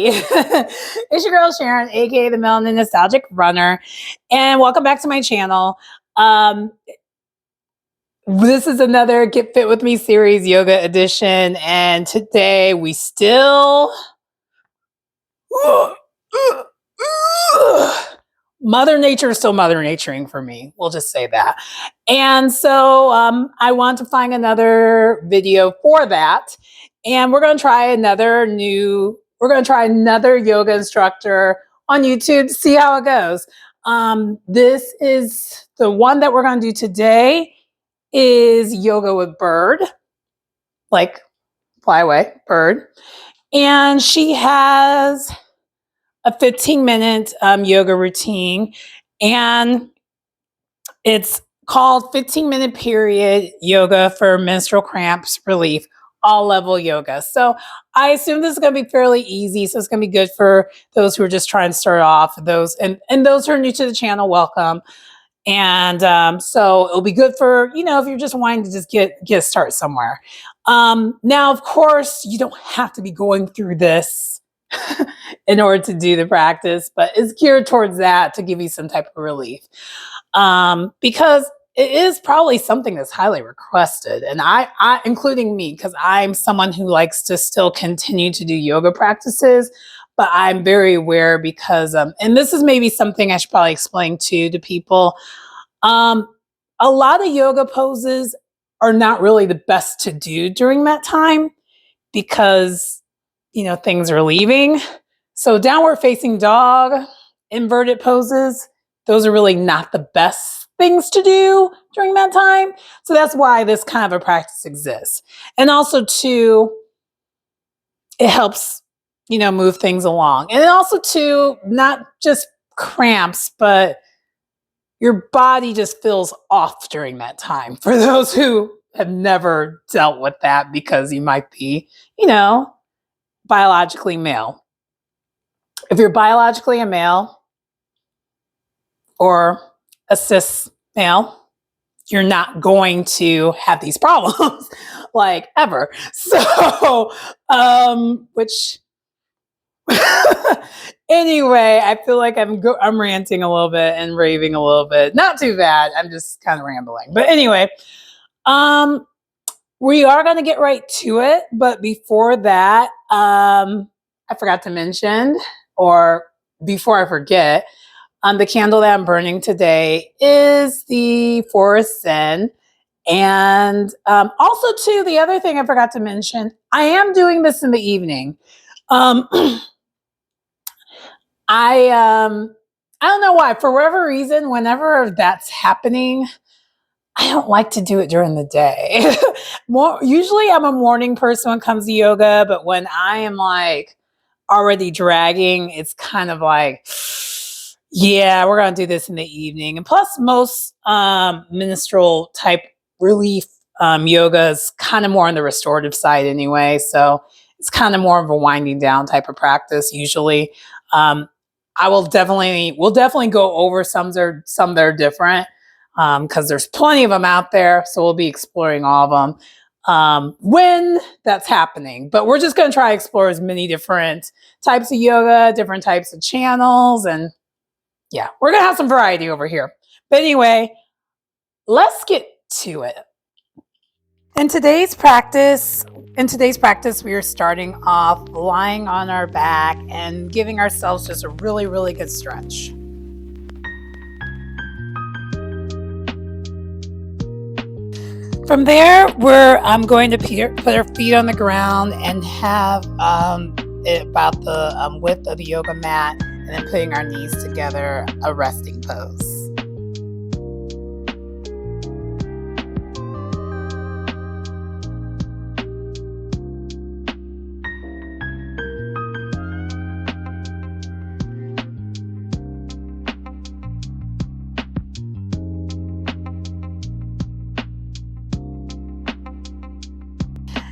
It's your girl Sharon, aka the Melanin Nostalgic Runner, and welcome back to my channel. This is another Get Fit With Me series, yoga edition, and today we still Mother Nature is still Mother Naturing for me. We'll just say that. And so I want to find another video for that. And we're going to try another yoga instructor on YouTube to see how it goes. This is the one that we're going to do today is yoga with bird, like fly away, bird. And she has a 15-minute yoga routine, and it's called 15-minute period yoga for menstrual cramps relief, all level yoga. So I assume this is going to be fairly easy. So it's going to be good for those who are just trying to start off, those and those who are new to the channel, welcome. And so it'll be good for, if you're just wanting to just get a start somewhere. Now, of course, you don't have to be going through this in order to do the practice, but it's geared towards that to give you some type of relief. Because it is probably something that's highly requested. And I including me, because I'm someone who likes to still continue to do yoga practices, but I'm very aware because, and this is maybe something I should probably explain to people. A lot of yoga poses are not really the best to do during that time because, things are leaving. So downward facing dog, inverted poses, those are really not the best things to do during that time. So that's why this kind of a practice exists. And also too, it helps, move things along. And also too, not just cramps, but your body just feels off during that time. For those who have never dealt with that because you might be, biologically male. If you're biologically a male or a cis male, you're not going to have these problems like ever. So, which anyway, I feel like I'm ranting a little bit and raving a little bit. Not too bad. I'm just kind of rambling. But anyway, we are going to get right to it. But before that, I forgot to mention, or before I forget, the candle that I'm burning today is the Forest Zen. And also, too, the other thing I forgot to mention, I am doing this in the evening. I don't know why. For whatever reason, whenever that's happening, I don't like to do it during the day. Usually I'm a morning person when it comes to yoga, but when I am like already dragging, it's kind of like, yeah, we're going to do this in the evening. And plus most menstrual type relief yoga is kind of more on the restorative side anyway. So it's kind of more of a winding down type of practice usually. We'll definitely go over some that are different because there's plenty of them out there. So we'll be exploring all of them when that's happening. But we're just going to try to explore as many different types of yoga, different types of channels. And yeah, we're going to have some variety over here. But anyway, let's get to it. In today's practice, we are starting off lying on our back and giving ourselves just a really, really good stretch. From there, we're going to put our feet on the ground and have it about the width of the yoga mat, and then putting our knees together, a resting pose.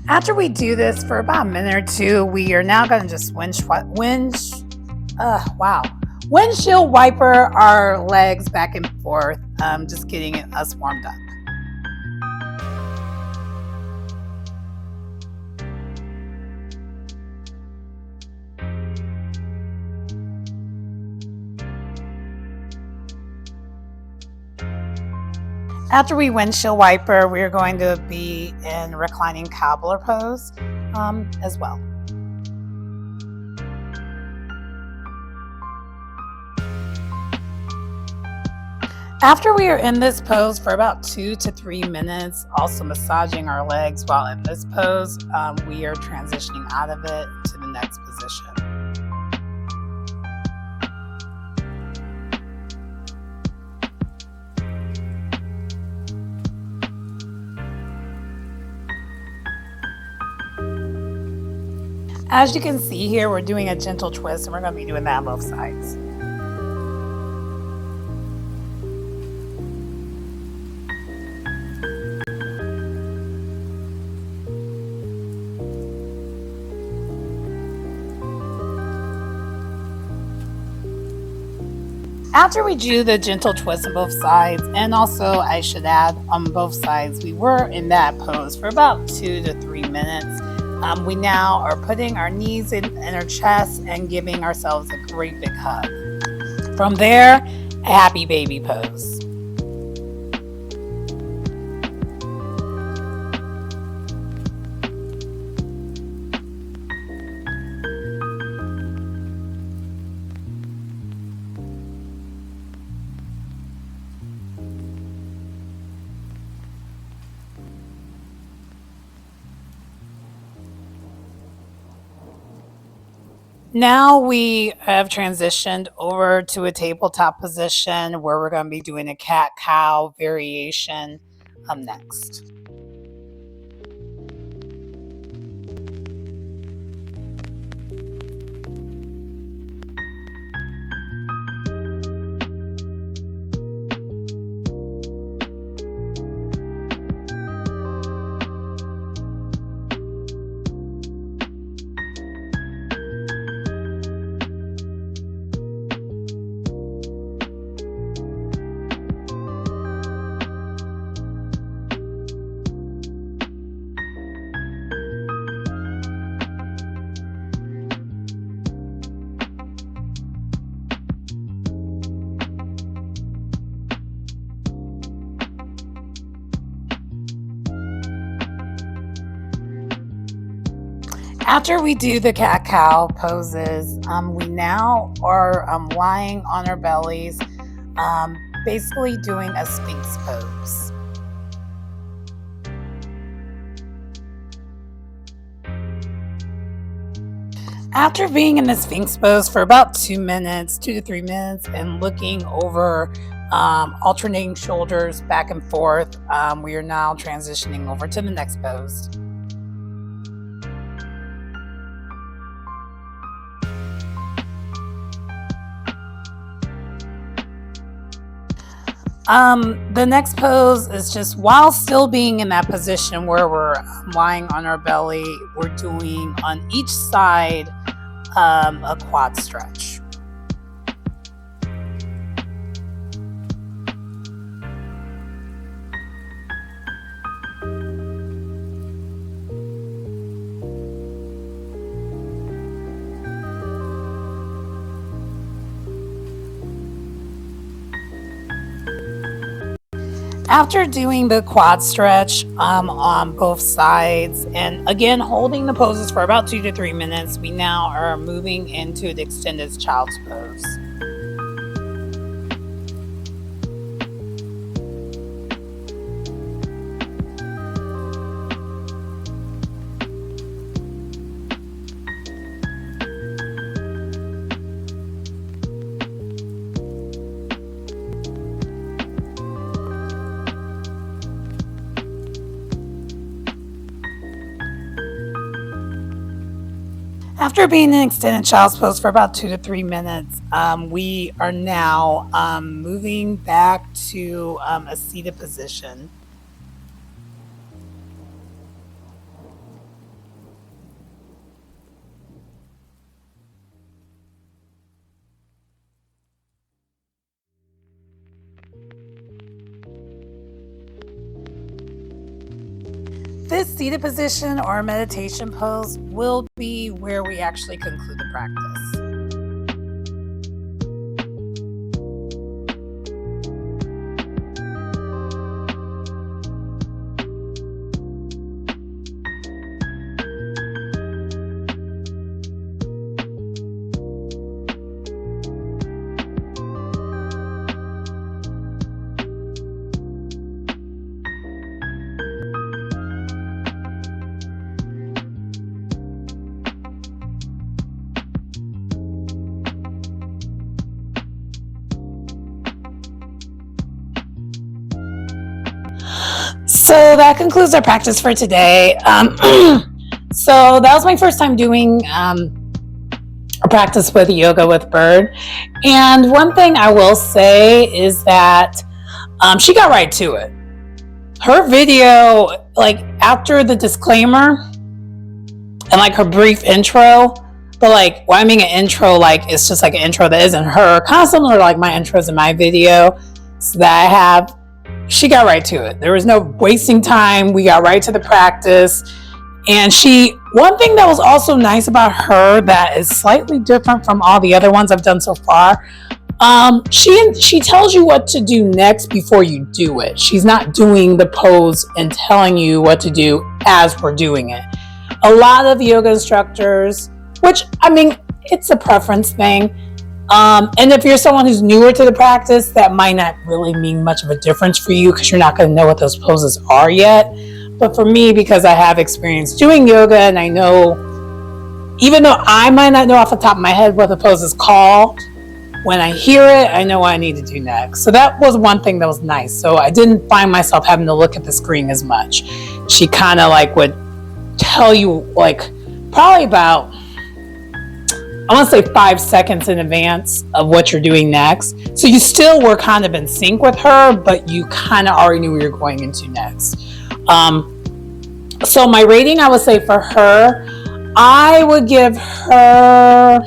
After we do this for about a minute or two, we are now going to just windshield wiper our legs back and forth, just getting us warmed up. After we windshield wiper, we're going to be in reclining cobbler pose as well. After we are in this pose for about 2 to 3 minutes, also massaging our legs while in this pose, we are transitioning out of it to the next position. As you can see here, we're doing a gentle twist, and we're going to be doing that on both sides. After we do the gentle twist on both sides, and also I should add on both sides, we were in that pose for about 2 to 3 minutes. We now are putting our knees in our chest and giving ourselves a great big hug. From there, a happy baby pose. Now we have transitioned over to a tabletop position where we're going to be doing a cat-cow variation next. After we do the cat-cow poses, we now are lying on our bellies, basically doing a Sphinx pose. After being in the Sphinx pose for about 2 to 3 minutes, and looking over, alternating shoulders back and forth, we are now transitioning over to the next pose. The next pose is just while still being in that position where we're lying on our belly, we're doing on each side a quad stretch. After doing the quad stretch on both sides, and again holding the poses for about 2 to 3 minutes, we now are moving into the extended child's pose. After being in extended child's pose for about 2 to 3 minutes, we are now moving back to a seated position. This seated position or meditation pose will be where we actually conclude the practice. So that concludes our practice for today. So that was my first time doing a practice with yoga with Bird. And one thing I will say is that she got right to it. Her video, like after the disclaimer and like her brief intro, but like, well, I mean an intro, like it's just like an intro that isn't her, kind of similar to like my intros in my video that I have. She got right to it. There was no wasting time. We got right to the practice. And one thing that was also nice about her that is slightly different from all the other ones I've done so far, she tells you what to do next before you do it. She's not doing the pose and telling you what to do as we're doing it. A lot of yoga instructors, which, I mean, it's a preference thing. And if you're someone who's newer to the practice, that might not really mean much of a difference for you because you're not going to know what those poses are yet. But for me, because I have experience doing yoga and I know, even though I might not know off the top of my head what the pose is called, when I hear it, I know what I need to do next. So that was one thing that was nice. So I didn't find myself having to look at the screen as much. She kind of like would tell you like probably about, I want to say 5 seconds in advance of what you're doing next. So you still were kind of in sync with her, but you kind of already knew what you're going into next. So my rating, I would say for her, I would give her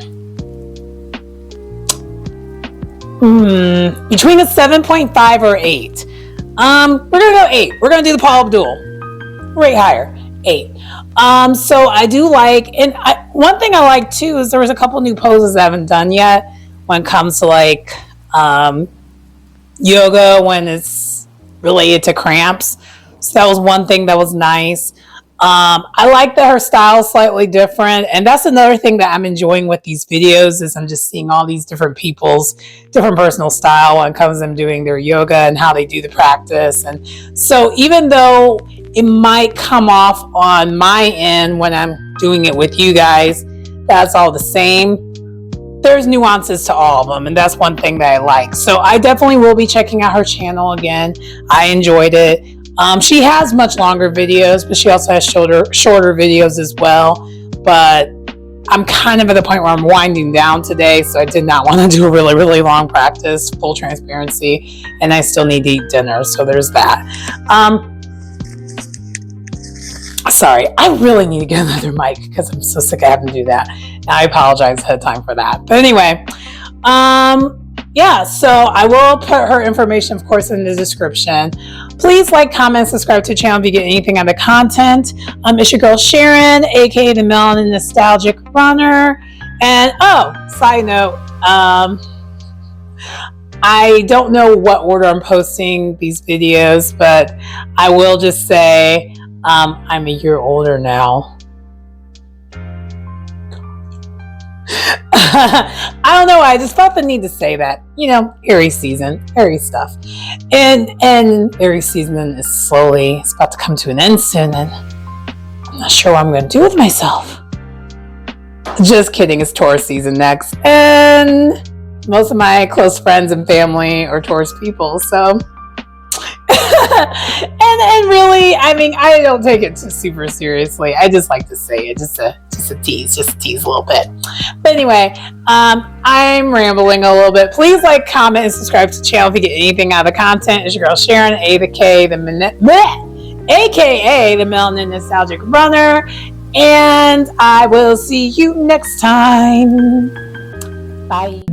between a 7.5 or 8. We're going to go 8. We're going to do the Paul Abdul. Rate higher. 8. So I do like, and one thing I like too is there was a couple new poses I haven't done yet when it comes to like yoga when it's related to cramps. So that was one thing that was nice. I like that her style is slightly different, and that's another thing that I'm enjoying with these videos is I'm just seeing all these different people's different personal style when it comes to them doing their yoga and how they do the practice. And so even though it might come off on my end when I'm doing it with you guys, that's all the same. There's nuances to all of them, and that's one thing that I like. So I definitely will be checking out her channel again. I enjoyed it. She has much longer videos, but she also has shorter videos as well. But I'm kind of at the point where I'm winding down today, so I did not want to do a really, really long practice, full transparency, and I still need to eat dinner, so there's that. Sorry, I really need to get another mic because I'm so sick of having to do that. And I apologize ahead of time for that. But anyway, yeah, so I will put her information, of course, in the description. Please like, comment, subscribe to the channel if you get anything out of the content. It's your girl Sharon, aka the Melanin Nostalgic Runner. And side note, I don't know what order I'm posting these videos, but I will just say I'm a year older now. I don't know. I just felt the need to say that. You know, Aries season, Aries stuff, and Aries season is it's about to come to an end soon, and I'm not sure what I'm going to do with myself. Just kidding. It's Taurus season next, and most of my close friends and family are Taurus people, so. and really, I mean, I don't take it too super seriously. I just like to say it, just a tease a little bit. But anyway, I'm rambling a little bit. Please like, comment, and subscribe to the channel if you get anything out of the content. It's your girl Sharon, aka the Melanin Nostalgic Runner, and I will see you next time. Bye.